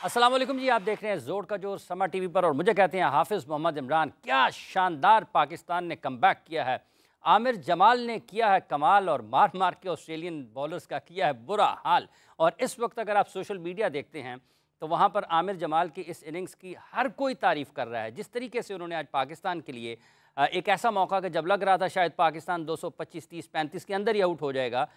अस्सलाम वालेकुम जी, आप देख रहे हैं जोर का जोर समा टीवी पर और मुझे कहते हैं हाफिज़ मोहम्मद इमरान। क्या शानदार पाकिस्तान ने कमबैक किया है। आमिर जमाल ने किया है कमाल और मार मार के ऑस्ट्रेलियन बॉलर्स का किया है बुरा हाल। और इस वक्त अगर आप सोशल मीडिया देखते हैं तो वहाँ पर आमिर जमाल की इस इनिंग्स की हर कोई तारीफ़ कर रहा है। जिस तरीके से उन्होंने आज पाकिस्तान के लिए एक ऐसा मौका कि जब लग रहा था शायद पाकिस्तान 225, 30, 35 के अंदर ही आउट हो जाएगा,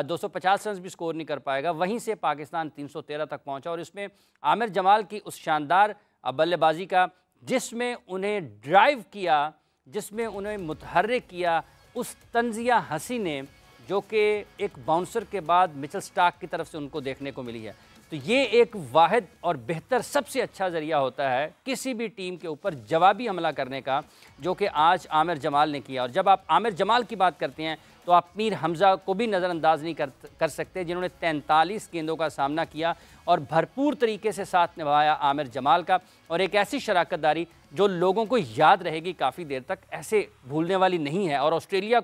250 रन भी स्कोर नहीं कर पाएगा, वहीं से पाकिस्तान 313 तक पहुंचा। और इसमें आमिर जमाल की उस शानदार बल्लेबाजी का, जिसमें उन्हें ड्राइव किया, जिसमें उन्हें मुतहर्रिक किया, उस तंजिया हसी ने, जो कि एक बाउंसर के बाद मिचेल स्टार्क की तरफ से उनको देखने को मिली है। तो ये एक वाहिद और बेहतर सबसे अच्छा ज़रिया होता है किसी भी टीम के ऊपर जवाबी हमला करने का, जो कि आज आमिर जमाल ने किया। और जब आप आमिर जमाल की बात करते हैं तो आप मीर हमज़ा को भी नज़रअंदाज नहीं कर सकते, जिन्होंने 43 गेंदों का सामना किया और भरपूर तरीके से साथ निभाया आमिर जमाल का। और एक ऐसी शराकतदारी जो लोगों को याद रहेगी काफ़ी देर तक, ऐसे भूलने वाली नहीं है। और ऑस्ट्रेलिया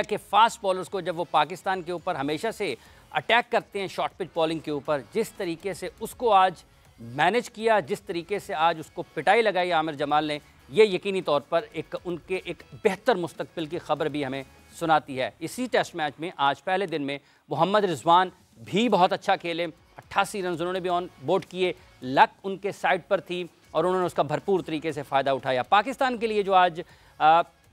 के फास्ट बॉलर्स को जब वो पाकिस्तान के ऊपर हमेशा से अटैक करते हैं शॉर्ट पिच बॉलिंग के ऊपर, जिस तरीके से उसको आज मैनेज किया, जिस तरीके से आज उसको पिटाई लगाई आमिर जमाल ने, ये यकीनी तौर पर उनके एक बेहतर मुस्तकबिल की खबर भी हमें सुनाती है। इसी टेस्ट मैच में आज पहले दिन में मोहम्मद रिजवान भी बहुत अच्छा खेले, 88 रन उन्होंने भी ऑन बोर्ड किए। लक उनके साइड पर थी और उन्होंने उसका भरपूर तरीके से फ़ायदा उठाया। पाकिस्तान के लिए जो आज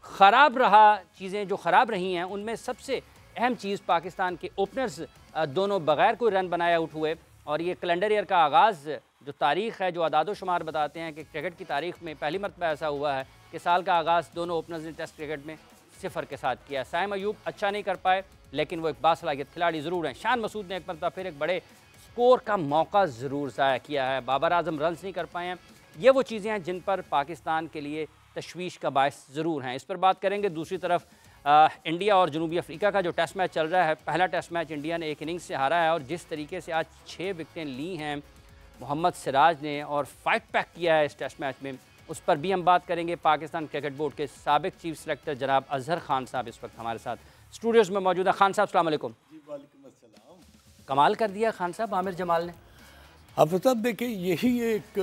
ख़राब रहा, चीज़ें जो ख़राब रही हैं, उनमें सबसे अहम चीज़ पाकिस्तान के ओपनर्स दोनों बगैर कोई रन बनाए आउट हुए। और ये कैलेंडर ईयर का आगाज़, जो तारीख़ है, जो अदाद शुमार बताते हैं कि क्रिकेट की तारीख़ में पहली मरतबा ऐसा हुआ है कि साल का आगाज़ दोनों ओपनर्स ने टेस्ट क्रिकेट में 0 के साथ किया। साइम अयूब अच्छा नहीं कर पाए, लेकिन वो एक बासलाहियत खिलाड़ी ज़रूर हैं। शान मसूद ने एक मरतबा फिर एक बड़े स्कोर का मौका ज़रूर ज़ाया किया है। बाबर आजम रन्स नहीं कर पाए हैं। ये वो चीज़ें हैं जिन पर पाकिस्तान के लिए तशवीश का बायस ज़रूर हैं। इस पर बात करेंगे। दूसरी तरफ इंडिया और जनूबी अफ्रीका का जो टेस्ट मैच चल रहा है, पहला टेस्ट मैच इंडिया ने एक इनिंग्स से हारा है और जिस तरीके से आज 6 विकेटें ली हैं मोहम्मद सिराज ने और फाइट पैक किया है इस टेस्ट मैच में, उस पर भी हम बात करेंगे। पाकिस्तान क्रिकेट बोर्ड के साबिक चीफ सेलेक्टर जनाब अजहर खान साहब इस वक्त हमारे साथ स्टूडियोज़ में मौजूद है। खान साहब अस्सलाम वालेकुम। कमाल कर दिया खान साहब आमिर जमाल ने। हाफिज़ साहब देखिए, यही एक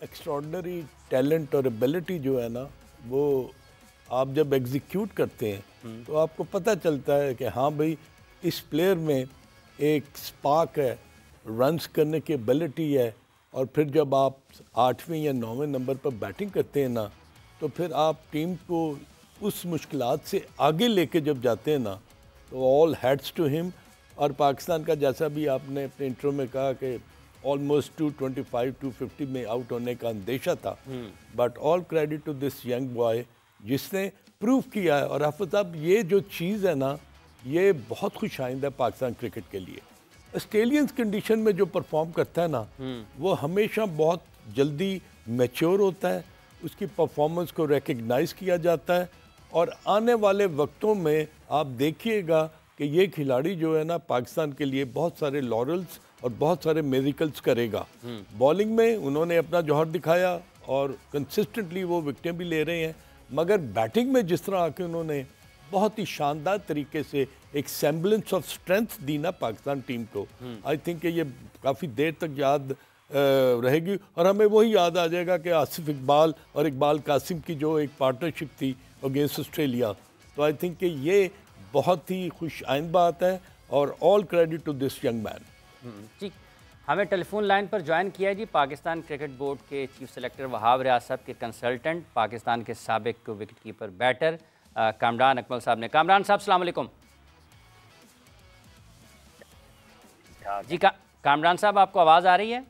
एक्स्ट्रॉर्डनरी टैलेंट और एबिलिटी जो है ना, वो आप जब एग्जीक्यूट करते हैं तो आपको पता चलता है कि हाँ भाई, इस प्लेयर में एक स्पार्क है, रन्स करने की एबिलिटी है। और फिर जब आप 8वें या 9वें नंबर पर बैटिंग करते हैं ना, तो फिर आप टीम को उस मुश्किलात से आगे लेके जब जाते हैं ना, तो ऑल हैट्स टू हिम। और पाकिस्तान का, जैसा भी आपने अपने इंट्रो में कहा कि ऑलमोस्ट 225, 250 में आउट होने का अंदेशा था, but all credit to this young boy जिसने प्रूव किया है। और हाफिज़ साहब, ये जो चीज़ है ना, ये बहुत खुश आइंदा है पाकिस्तान क्रिकेट के लिए। ऑस्ट्रेलियंस कंडीशन में जो परफॉर्म करता है ना, वो हमेशा बहुत जल्दी मैच्योर होता है, उसकी परफॉर्मेंस को रिकग्नाइज़ किया जाता है। और आने वाले वक्तों में आप देखिएगा कि ये खिलाड़ी जो है ना, पाकिस्तान के लिए बहुत सारे लॉरल्स और बहुत सारे मेरिकल्स करेगा। बॉलिंग में उन्होंने अपना जौहर दिखाया और कंसिस्टेंटली वो विकेटें भी ले रहे हैं, मगर बैटिंग में जिस तरह आके उन्होंने बहुत ही शानदार तरीके से एक सेम्बलेंस ऑफ स्ट्रेंथ दी ना पाकिस्तान टीम को, आई थिंक ये काफ़ी देर तक याद रहेगी। और हमें वही याद आ जाएगा कि आसिफ इकबाल और इकबाल कासिम की जो एक पार्टनरशिप थी अगेंस्ट ऑस्ट्रेलिया। तो आई थिंक कि ये बहुत ही खुश आइंद बात है और all credit to this young man. जी, हमें टेलीफोन लाइन पर ज्वाइन किया जी पाकिस्तान क्रिकेट बोर्ड के चीफ सेलेक्टर वहाब रियाज साहब के कंसल्टेंट, पाकिस्तान के साबिक wicket keeper batter Kamran Akmal साहब ने। कामरान साहब अस्सलाम वालेकुम। जी कामरान साहब, आपको आवाज़ आ रही है?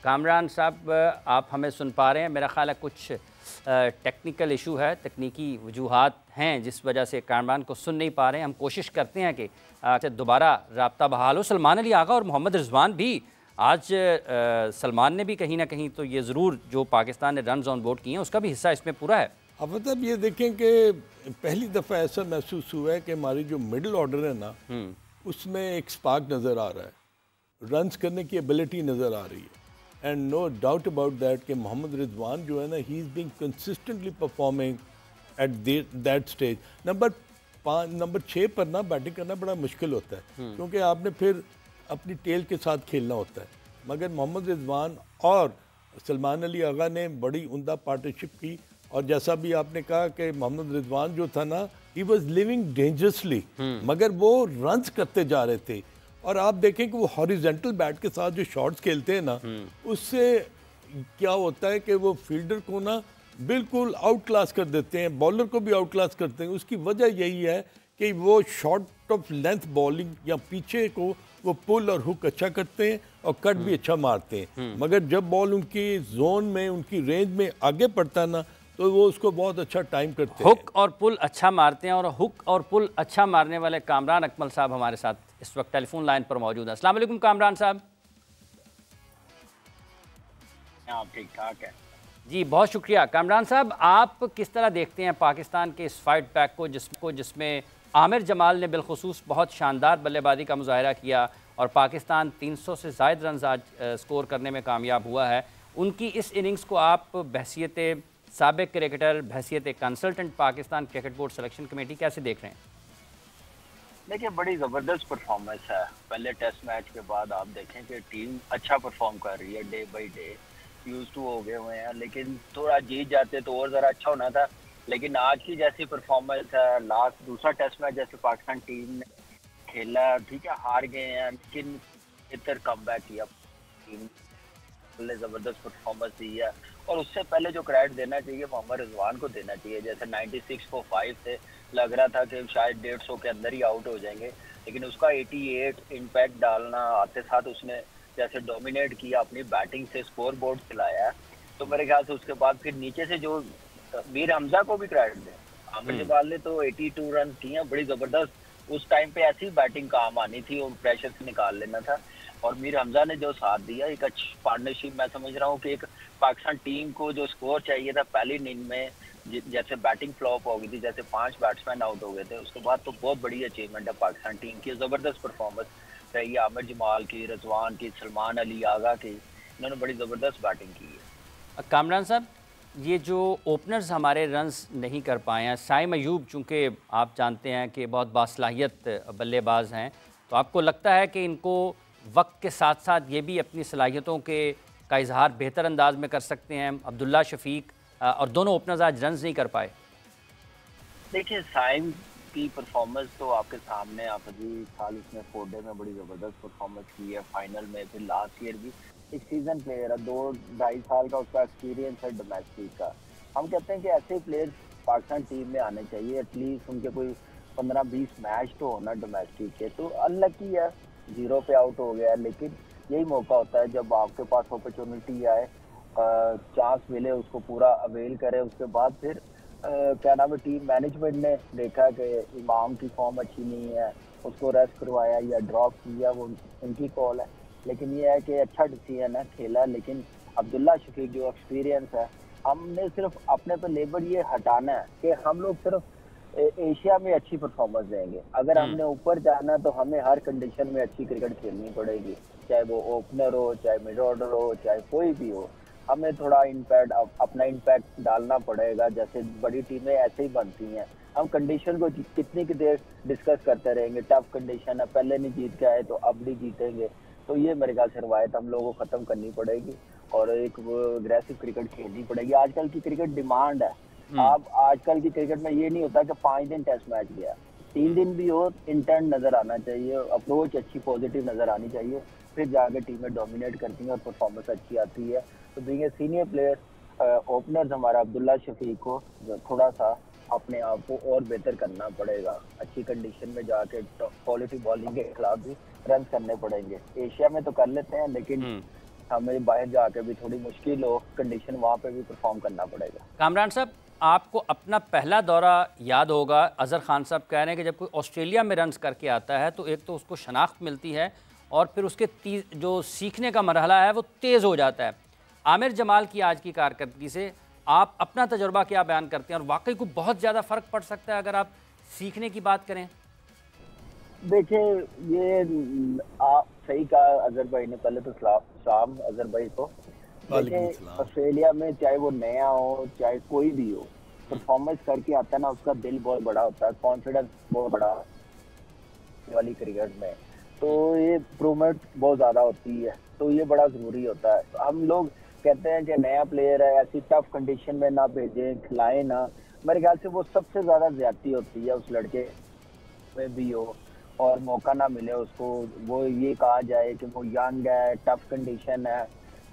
कामरान साहब, आप हमें सुन पा रहे हैं? मेरा ख्याल है कुछ टेक्निकल इशू है, तकनीकी वजूहात हैं जिस वजह से कामरान को सुन नहीं पा रहे हैं। हम कोशिश करते हैं कि दोबारा रब्ता बहाल हो। सलमान अली आगा और मोहम्मद रिजवान भी आज, सलमान ने भी कहीं ना कहीं तो ये ज़रूर जो पाकिस्तान ने रन ऑन बोर्ड किए हैं उसका भी हिस्सा इसमें पूरा है। अब मतलब ये देखें कि पहली दफ़ा ऐसा महसूस हुआ है कि हमारी जो मिडिल ऑर्डर है ना, उसमें एक स्पार्क नज़र आ रहा है, रन्स करने की एबिलिटी नज़र आ रही है। And no doubt about that कि मोहम्मद रिजवान जो है ना, he is being consistently performing at that stage. Number number 6 पर ना बैटिंग करना बड़ा मुश्किल होता है, क्योंकि आपने फिर अपनी टेल के साथ खेलना होता है। मगर मोहम्मद रिजवान और सलमान अली आगा ने बड़ी उम्दा पार्टनरशिप की, और जैसा भी आपने कहा कि मोहम्मद रिजवान जो था ना, ही वॉज लिविंग डेंजरसली, मगर वो रन्स करते जा रहे थे। और आप देखें कि वो हॉरिजेंटल बैट के साथ जो शॉट्स खेलते हैं ना, उससे क्या होता है कि वो फील्डर को ना बिल्कुल आउट क्लास कर देते हैं, बॉलर को भी आउट क्लास करते हैं। उसकी वजह यही है कि वो शॉर्ट ऑफ लेंथ बॉलिंग या पीछे को वो पुल और हुक अच्छा करते हैं और कट भी अच्छा मारते हैं। मगर जब बॉल उनकी जोन में, उनकी रेंज में आगे पड़ता ना, तो वो उसको बहुत अच्छा टाइम करते हैं। हुक और पुल अच्छा मारते हैं, और हुक और पुल अच्छा मारने वाले कामरान अकमल साहब हमारे साथ इस वक्त टेलीफोन लाइन पर मौजूद हैं। अस्सलाम वालेकुम कामरान साहब। आप ठीक ठाक है जी, बहुत शुक्रिया। कामरान साहब, आप किस तरह देखते हैं पाकिस्तान के इस फाइट पैक को जिसमें आमिर जमाल ने बिलखुसूस बहुत शानदार बल्लेबाजी का मुजाहरा किया और पाकिस्तान 300 से ज़ायद रन आज स्कोर करने में कामयाब हुआ है। उनकी इस इनिंग्स को आप बहैसियत साबिक क्रिकेटर, बहैसियत consultant Pakistan cricket board selection committee कैसे देख रहे हैं? देखिए, बड़ी ज़बरदस्त परफॉर्मेंस है। पहले टेस्ट मैच के बाद आप देखें कि टीम अच्छा परफॉर्म कर रही है, day by day used to हो गए हुए हैं, लेकिन थोड़ा जीत जाते तो और ज़रा अच्छा होना था। लेकिन आज की जैसी परफॉर्मेंस है, लास्ट दूसरा टेस्ट मैच जैसे पाकिस्तान टीम ने खेला, ठीक है हार गए हैं, लेकिन बेहतर कमबैक किया टीम ने, ज़बरदस्त परफॉर्मेंस दी है। और उससे पहले जो क्रेडिट देना चाहिए मोहम्मद रिजवान को देना चाहिए। जैसे 96 को 5 से लग रहा था कि शायद 150 के अंदर ही आउट हो जाएंगे, लेकिन उसका 88 इम्पैक्ट डालना आते साथ उसने जैसे डोमिनेट किया, अपनी बैटिंग से स्कोर बोर्ड खिलाया है। तो मेरे ख्याल से उसके बाद फिर नीचे से जो मीर हमजा को भी क्रेडिट दें, आमिर जमाल ने तो 82 रन किए, बड़ी ज़बरदस्त। उस टाइम पे ऐसी बैटिंग काम आनी थी और प्रेशर से निकाल लेना था। और मीर हमजा ने जो साथ दिया, एक अच्छी पार्टनरशिप, मैं समझ रहा हूँ कि एक पाकिस्तान टीम को जो स्कोर चाहिए था पहली इनिंग में, जैसे बैटिंग फ्लॉप हो गई थी, जैसे 5 बैट्समैन आउट हो गए थे, उसके बाद तो बहुत बड़ी अचीवमेंट है पाकिस्तान टीम की। ज़बरदस्त परफॉर्मेंस रही आमिर जमाल की, रिजवान की, सलमान अली आगा की, इन्होंने बड़ी ज़बरदस्त बैटिंग की है। कामरान साहब, ये जो ओपनर्स हमारे रन्स नहीं कर पाए हैं, साइम अयूब चूँकि आप जानते हैं कि बहुत बासलाहियत बल्लेबाज हैं, तो आपको लगता है कि इनको वक्त के साथ साथ ये भी अपनी सलाहियतों का इजहार बेहतर अंदाज में कर सकते हैं? अब्दुल्ला शफीक और दोनों ओपनर्स आज रन्स नहीं कर पाए। देखिए, साइम की परफॉर्मेंस तो आपके सामने, आप अभी साल इसमें 4 डे में बड़ी ज़बरदस्त परफॉर्मेंस की है, फाइनल में, फिर लास्ट ईयर भी एक सीजन प्लेयर है, 2-2.5 साल का उसका एक्सपीरियंस है डोमेस्टिक का। हम कहते हैं कि ऐसे प्लेयर पाकिस्तान टीम में आने चाहिए, एटलीस्ट उनके कोई 15-20 मैच तो होना डोमेस्टिक के। तो अनलकी है, 0 पे आउट हो गया, लेकिन यही मौका होता है जब आपके पास अपॉर्चुनिटी आए, चांस मिले, उसको पूरा अवेल करें। उसके बाद फिर क्या नाम है, टीम मैनेजमेंट ने देखा कि इमाम की फॉर्म अच्छी नहीं है, उसको रेस्ट करवाया या ड्रॉप किया, वो उनकी कॉल है। लेकिन ये है कि अच्छा डिसीजन है, खेला। लेकिन अब्दुल्ला शफीक जो एक्सपीरियंस है, हमने सिर्फ अपने पे लेबर ये हटाना है कि हम लोग सिर्फ एशिया में अच्छी परफॉर्मेंस देंगे। अगर हमने ऊपर जाना तो हमें हर कंडीशन में अच्छी क्रिकेट खेलनी पड़ेगी, चाहे वो ओपनर हो, चाहे मिड ऑर्डर हो, चाहे कोई भी हो। हमें थोड़ा इम्पैक्ट, अपना इम्पैक्ट डालना पड़ेगा। जैसे बड़ी टीमें ऐसे ही बनती हैं, हम कंडीशन को कितनी की देर डिस्कस करते रहेंगे, टफ कंडीशन है, पहले नहीं जीत के आए तो अब नहीं जीतेंगे। तो ये मेरे ख्याल से रवायत हम लोगों को ख़त्म करनी पड़ेगी और एक वो अग्रेसिव क्रिकेट खेलनी पड़ेगी। आजकल की क्रिकेट डिमांड है। आप आजकल की क्रिकेट में ये नहीं होता कि 5 दिन टेस्ट मैच गया, 3 दिन भी हो, इंटेंट नज़र आना चाहिए, अप्रोच अच्छी पॉजिटिव नज़र आनी चाहिए, फिर जाके टीमें डोमिनेट करती हैं और परफॉर्मेंस अच्छी आती है। तो being a senior player, openers हमारा अब्दुल्ला शफीक को थोड़ा सा अपने आप को और बेहतर करना पड़ेगा। अच्छी कंडीशन में जाके क्वालिटी बॉलिंग के खिलाफ भी रन करने पड़ेंगे। एशिया में तो कर लेते हैं, लेकिन हमें बाहर जाके भी थोड़ी मुश्किल हो कंडीशन, वहाँ पे भी परफॉर्म करना पड़ेगा। कामरान साहब, आपको अपना पहला दौरा याद होगा, अज़हर खान साहब कह रहे हैं कि जब कोई ऑस्ट्रेलिया में रन्स करके आता है तो एक तो उसको शनाख्त मिलती है और फिर उसके जो सीखने का मरहला है वो तेज़ हो जाता है। आमिर जमाल की आज की कारकर्दगी से आप अपना तजुर्बा क्या बयान करते हैं, और वाकई को बहुत ज़्यादा फ़र्क पड़ सकता है अगर आप सीखने की बात करें? देखिए, ये आप सही कहा अजहर भाई ने, पहले तो सलाम अजहर भाई को। देखिए, ऑस्ट्रेलिया में चाहे वो नया हो चाहे कोई भी हो, परफॉर्मेंस करके आता है ना, उसका दिल बहुत बड़ा होता है, कॉन्फिडेंस बहुत बड़ा वाली क्रिकेट में, तो ये इम्प्रूवमेंट बहुत ज़्यादा होती है, तो ये बड़ा ज़रूरी होता है। हम लोग कहते हैं कि नया प्लेयर है, ऐसी टफ कंडीशन में ना भेजें, खिलाएं ना, मेरे ख्याल से वो सबसे ज़्यादा ज्यादती होती है उस लड़के में भी हो, और मौका ना मिले उसको, वो ये कहा जाए कि वो यंग है, टफ कंडीशन है,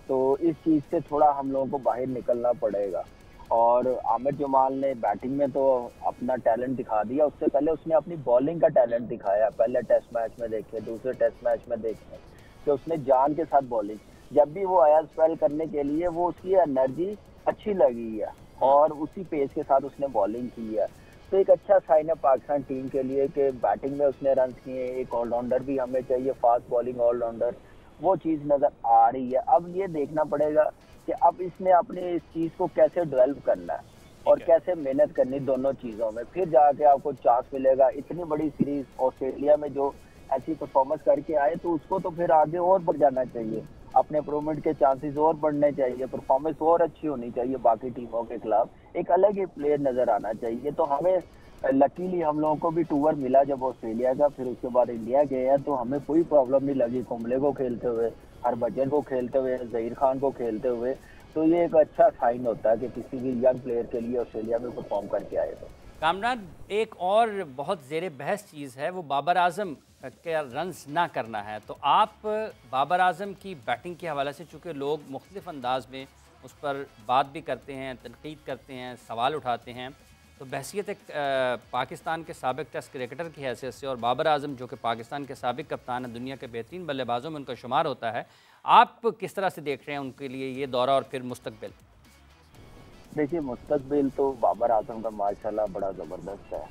तो इस चीज़ से थोड़ा हम लोगों को बाहर निकलना पड़ेगा। और आमिर जमाल ने बैटिंग में तो अपना टैलेंट दिखा दिया, उससे पहले उसने अपनी बॉलिंग का टैलेंट दिखाया। पहले टेस्ट मैच में देखे, दूसरे टेस्ट मैच में देखे कि उसने जान के साथ बॉलिंग, जब भी वो आया स्पेल करने के लिए, वो उसकी एनर्जी अच्छी लगी है और उसी पेस के साथ उसने बॉलिंग की है। तो एक अच्छा साइन है पाकिस्तान टीम के लिए कि बैटिंग में उसने रन किए। एक ऑलराउंडर भी हमें चाहिए, फास्ट बॉलिंग ऑलराउंडर, वो चीज़ नज़र आ रही है। अब ये देखना पड़ेगा कि अब इसने अपने इस चीज़ को कैसे डेवलप करना है और कैसे मेहनत करनी दोनों चीज़ों में, फिर जाके आपको चांस मिलेगा। इतनी बड़ी सीरीज ऑस्ट्रेलिया में जो ऐसी परफॉर्मेंस करके आए, तो उसको तो फिर आगे और बढ़ जाना चाहिए, अपने इम्प्रूवमेंट के चांसेस और बढ़ने चाहिए, परफॉर्मेंस और अच्छी होनी चाहिए बाकी टीमों के खिलाफ, एक अलग ही प्लेयर नजर आना चाहिए। तो हमें लकीली हम लोगों को भी टूर मिला जब ऑस्ट्रेलिया का, फिर उसके बाद इंडिया गए हैं, तो हमें कोई प्रॉब्लम नहीं लगी कुंबले को खेलते हुए, हरभजन को खेलते हुए, जहीर खान को खेलते हुए। तो ये एक अच्छा साइन होता है कि किसी भी यंग प्लेयर के लिए ऑस्ट्रेलिया में परफॉर्म करके आए। तो कामरान, एक और बहुत ज़ेरे बहस चीज़ है, वो बाबर आजम के रन्स ना करना है। तो आप बाबर आजम की बैटिंग के हवाले से, चूँकि लोग मुख्तलिफ अंदाज में उस पर बात भी करते हैं, तनकीद करते हैं, सवाल उठाते हैं, तो बहसीत एक पाकिस्तान के साबिक टेस्ट क्रिकेटर की हैसियत से, और बाबर आजम जो कि पाकिस्तान के साबिक कप्तान है, दुनिया के बेहतरीन बल्लेबाजों में उनका शुमार होता है, आप किस तरह से देख रहे हैं उनके लिए ये दौरा और फिर मुस्तकबिल? देखिए, मुस्तकबिल तो बाबर आजम का माशाल्लाह बड़ा ज़बरदस्त है।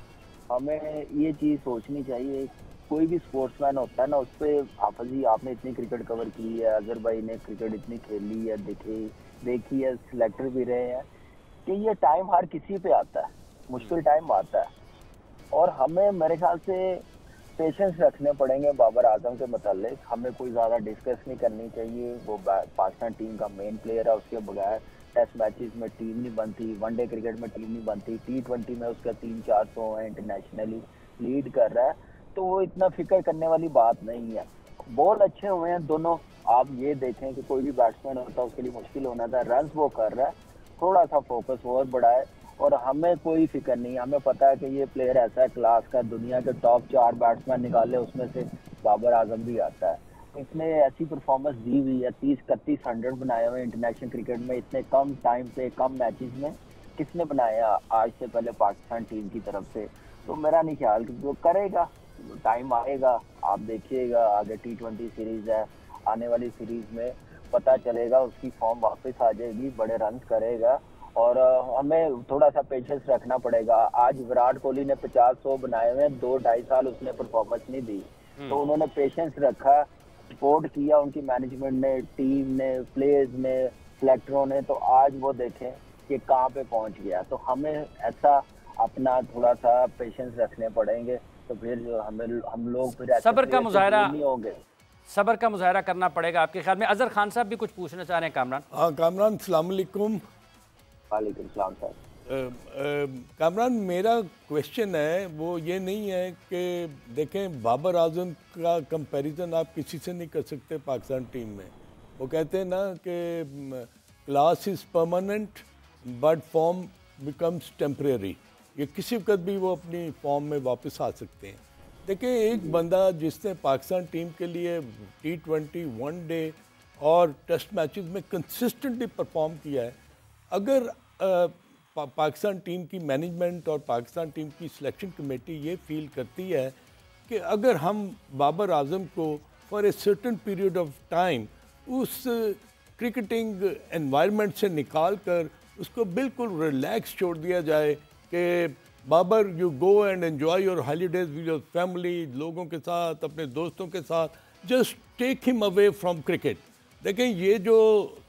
हमें ये चीज़ सोचनी चाहिए, कोई भी स्पोर्ट्समैन होता है ना, उस पर हाफिज़ जी आपने इतनी क्रिकेट कवर की है, अजहर भाई ने क्रिकेट इतनी खेली है, देखी है, सिलेक्टर भी रहे हैं, कि ये टाइम हर किसी पे आता है, मुश्किल टाइम आता है, और हमें मेरे ख्याल से पेशेंस रखने पड़ेंगे बाबर आजम के मतलब। हमें कोई ज़्यादा डिस्कस नहीं करनी चाहिए, वो पाकिस्तान टीम का मेन प्लेयर है, उसके बगैर टेस्ट मैचेस में टीम नहीं बनती, वनडे क्रिकेट में टीम नहीं बनती, T20 में उसका 300-400 है, इंटरनेशनली लीड कर रहा है, तो वो इतना फिक्र करने वाली बात नहीं है। बॉल अच्छे हुए हैं दोनों, आप ये देखें कि कोई भी बैट्समैन होता है उसके लिए मुश्किल होना था, रन वो कर रहा है, थोड़ा सा फोकस और बढ़ाए, और हमें कोई फिक्र नहीं। हमें पता है कि ये प्लेयर ऐसा है क्लास का, दुनिया के टॉप 4 बैट्समैन निकाले उसमें से बाबर आजम भी आता है। इसने ऐसी परफॉर्मेंस दी हुई है, 30-31 100 बनाए हुए इंटरनेशनल क्रिकेट में, इतने कम टाइम पे, कम मैचेस में किसने बनाया आज से पहले पाकिस्तान टीम की तरफ से? तो मेरा नहीं ख्याल कि वो करेगा, टाइम आएगा, आप देखिएगा, आगे T20 सीरीज है, आने वाली सीरीज में पता चलेगा, उसकी फॉर्म वापस आ जाएगी, बड़े रन करेगा, और हमें थोड़ा सा पेशेंस रखना पड़ेगा। आज विराट कोहली ने 50-100 बनाए हुए, 2-2.5 साल उसने परफॉर्मेंस नहीं दी, तो उन्होंने पेशेंस रखा, सपोर्ट किया उनकी मैनेजमेंट ने, टीम ने, प्लेयर्स ने, सिलेक्टरों ने, तो आज वो देखें कि कहाँ पे पहुंच गया। तो हमें ऐसा अपना थोड़ा सा पेशेंस रखने पड़ेंगे, तो फिर हम लोग फिर सब्र का मुजाहरा नहीं होंगे, सब्र का मुजाहरा करना पड़ेगा आपके ख्याल में। अजहर खान साहब भी कुछ पूछना चाह रहे हैं। कामरान? हाँ कामरान, अस्सलाम वालेकुम। वालेकुम सलाम सर। कामरान, मेरा क्वेश्चन है वो ये नहीं है कि देखें, बाबर आजम का कंपैरिजन आप किसी से नहीं कर सकते पाकिस्तान टीम में। वो कहते हैं ना कि class is permanent but form becomes temporary. ये किसी वक्त भी वो अपनी फॉर्म में वापस आ सकते हैं। देखिए, एक बंदा जिसने पाकिस्तान टीम के लिए T20, वनडे और टेस्ट मैचेस में कंसिस्टेंटली परफॉर्म किया है, अगर पाकिस्तान टीम की मैनेजमेंट और पाकिस्तान टीम की सिलेक्शन कमेटी ये फील करती है कि अगर हम बाबर आजम को for a certain period of time उस क्रिकेटिंग एनवायरनमेंट से निकाल कर उसको बिल्कुल रिलैक्स छोड़ दिया जाए कि Babar, you go and enjoy your holidays with your family, लोगों के साथ, अपने दोस्तों के साथ, just take him away from cricket. देखें, ये जो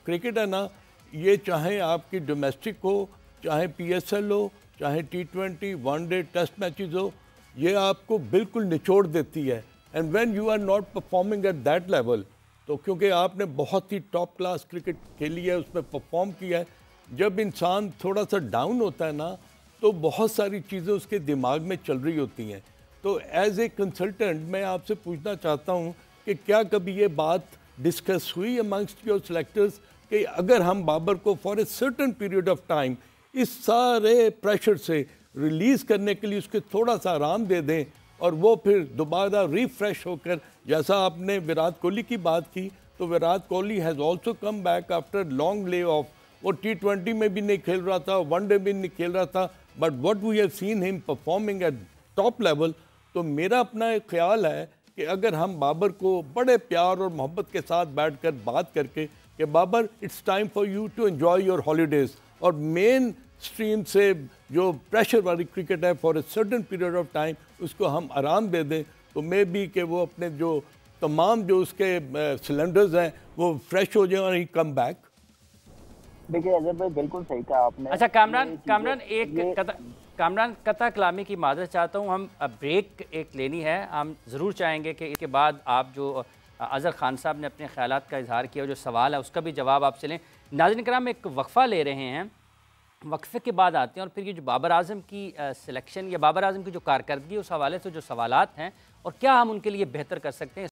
क्रिकेट है ना, ये चाहे आपकी डोमेस्टिक हो, चाहे PSL हो, चाहे T20, वनडे, टेस्ट मैचेस हो, ये आपको बिल्कुल निचोड़ देती है। And when you are not performing at that level, तो क्योंकि आपने बहुत ही टॉप क्लास क्रिकेट खेली है, उसमें परफॉर्म किया है, जब इंसान थोड़ा सा डाउन होता है ना, तो बहुत सारी चीज़ें उसके दिमाग में चल रही होती हैं। तो एज ए कंसल्टेंट मैं आपसे पूछना चाहता हूँ कि क्या कभी ये बात डिस्कस हुई अमंगस्ट योर सेलेक्टर्स कि अगर हम बाबर को for a certain period of time इस सारे प्रेशर से रिलीज़ करने के लिए उसके थोड़ा सा आराम दे दें और वो फिर दोबारा रिफ्रेश होकर, जैसा आपने विराट कोहली की बात की, तो Virat Kohli has also come back after long lay off. वो T20 में भी नहीं खेल रहा था, वनडे भी नहीं खेल रहा था, but what we have seen him performing at top level. तो मेरा अपना एक ख्याल है कि अगर हम बाबर को बड़े प्यार और मोहब्बत के साथ बैठकर बात करके कि Babar it's time for you to enjoy your holidays, और मेन स्ट्रीम से जो प्रेशर वाली क्रिकेट है for a certain period of time उसको हम आराम दे दें, तो मे बी कि वो अपने जो तमाम जो उसके सिलेंडर्स हैं वो फ्रेश हो जाए और ही कम बैक। देखिए अजहर भाई बिल्कुल सही कहा आपने। अच्छा कामरान कता कलामी की मादरत चाहता हूँ, हम ब्रेक एक लेनी है। हम ज़रूर चाहेंगे कि इसके बाद आप जो अज़हर खान साहब ने अपने ख्यालात का इजहार किया, जो सवाल है उसका भी जवाब आपसे लें। नाज़रीन किराम, एक वक्फ़ा ले रहे हैं, वक्फे के बाद आते हैं और फिर ये जो बाबर आज़म की सिलेक्शन या बाबर आज़म की जो कारकर्दगी उस हवाले से जो सवालात हैं और क्या हम उनके लिए बेहतर कर सकते हैं,